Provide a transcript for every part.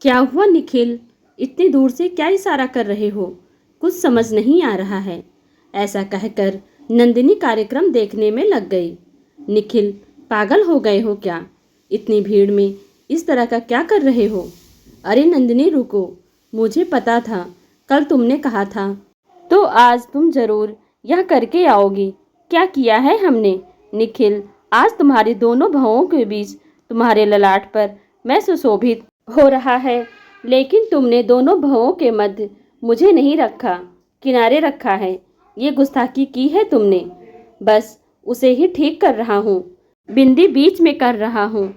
क्या हुआ निखिल? इतनी दूर से क्या इशारा कर रहे हो? कुछ समझ नहीं आ रहा है। ऐसा कहकर नंदिनी कार्यक्रम देखने में लग गई। निखिल, पागल हो गए हो क्या? इतनी भीड़ में इस तरह का क्या कर रहे हो? अरे नंदिनी रुको, मुझे पता था कल तुमने कहा था, तो आज तुम जरूर यह करके आओगी। क्या किया है हमने? निखिल, आज तुम्हारी दोनों भवों के बीच तुम्हारे ललाट पर मैं सुशोभित हो रहा है, लेकिन तुमने दोनों भवों के मध्य मुझे नहीं रखा, किनारे रखा है। ये गुस्ताखी की है तुमने। बस उसे ही ठीक कर रहा हूँ। बिंदी बीच में कर रहा हूँ,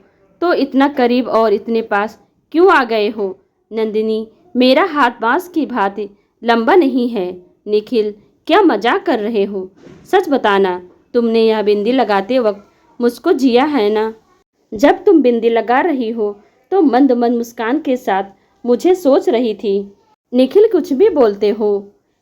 तो इतना करीब और इतने पास क्यों आ गए हो? नंदिनी, मेरा हाथ बांस की भांति लंबा नहीं है। निखिल, क्या मजाक कर रहे हो? सच बताना, तुमने यह बिंदी लगाते वक्त मुझको जिया है ना? जब तुम बिंदी लगा रही हो तो मंद मंद मुस्कान के साथ मुझे सोच रही थी। निखिल, कुछ भी बोलते हो।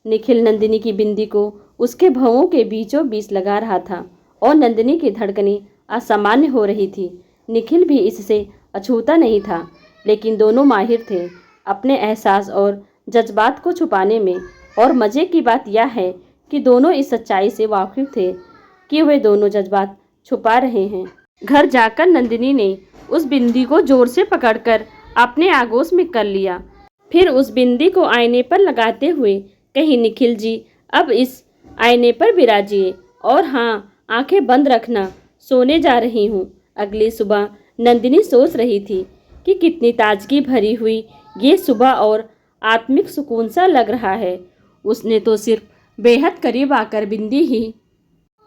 निखिल नंदिनी की बिंदी को उसके भवों के बीचों बीच लगा रहा था और नंदिनी की धड़कनें असामान्य हो रही थी। निखिल भी इससे अछूता नहीं था, लेकिन दोनों माहिर थे अपने एहसास और जज्बात को छुपाने में। और मज़े की बात यह है कि दोनों इस सच्चाई से वाकिफ थे कि वे दोनों जज्बात छुपा रहे हैं। घर जाकर नंदिनी ने उस बिंदी को जोर से पकड़कर अपने आगोश में कर लिया। फिर उस बिंदी को आईने पर लगाते हुए कही, निखिल जी, अब इस आईने पर विराजिए और हाँ, आंखें बंद रखना, सोने जा रही हूँ। अगली सुबह नंदिनी सोच रही थी कि कितनी ताजगी भरी हुई ये सुबह और आत्मिक सुकून सा लग रहा है। उसने तो सिर्फ बेहद करीब आकर बिंदी ही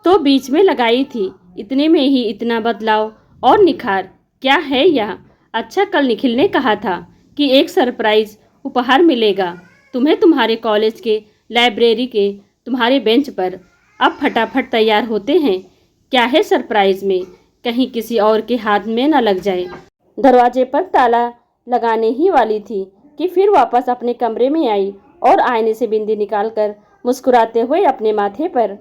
तो बीच में लगाई थी, इतने में ही इतना बदलाव और निखार। क्या है यह? अच्छा, कल निखिल ने कहा था कि एक सरप्राइज उपहार मिलेगा तुम्हें तुम्हारे कॉलेज के लाइब्रेरी के तुम्हारे बेंच पर। अब फटाफट तैयार होते हैं। क्या है सरप्राइज में? कहीं किसी और के हाथ में न लग जाए। दरवाजे पर ताला लगाने ही वाली थी कि फिर वापस अपने कमरे में आई और आईने से बिंदी निकालकर मुस्कुराते हुए अपने माथे पर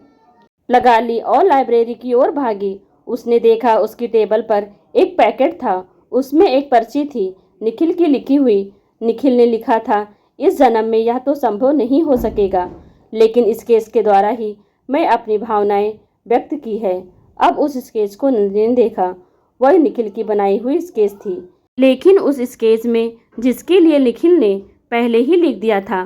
लगा ली और लाइब्रेरी की ओर भागी। उसने देखा उसकी टेबल पर एक पैकेट था। उसमें एक पर्ची थी, निखिल की लिखी हुई। निखिल ने लिखा था, इस जन्म में यह तो संभव नहीं हो सकेगा, लेकिन इस स्केच के द्वारा ही मैं अपनी भावनाएं व्यक्त की है। अब उस स्केच को नंदिनी ने देखा। वह निखिल की बनाई हुई स्केच थी, लेकिन उस स्केच में जिसके लिए निखिल ने पहले ही लिख दिया था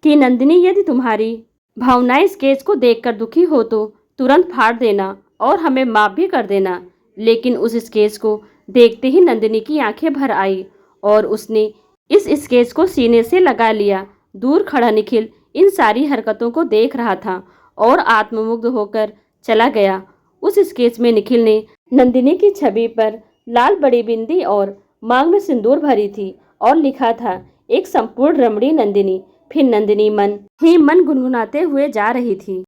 कि नंदिनी, यदि तुम्हारी भावनाएं स्केच को देखकर दुखी हो तो तुरंत फाड़ देना और हमें माफ भी कर देना। लेकिन उस स्केच को देखते ही नंदिनी की आंखें भर आई और उसने इस स्केच को सीने से लगा लिया। दूर खड़ा निखिल इन सारी हरकतों को देख रहा था और आत्ममुग्ध होकर चला गया। उस स्केच में निखिल ने नंदिनी की छवि पर लाल बड़ी बिंदी और मांग में सिंदूर भरी थी और लिखा था, एक संपूर्ण रमणी नंदिनी। फिर नंदिनी मन ही मन गुनगुनाते हुए जा रही थी।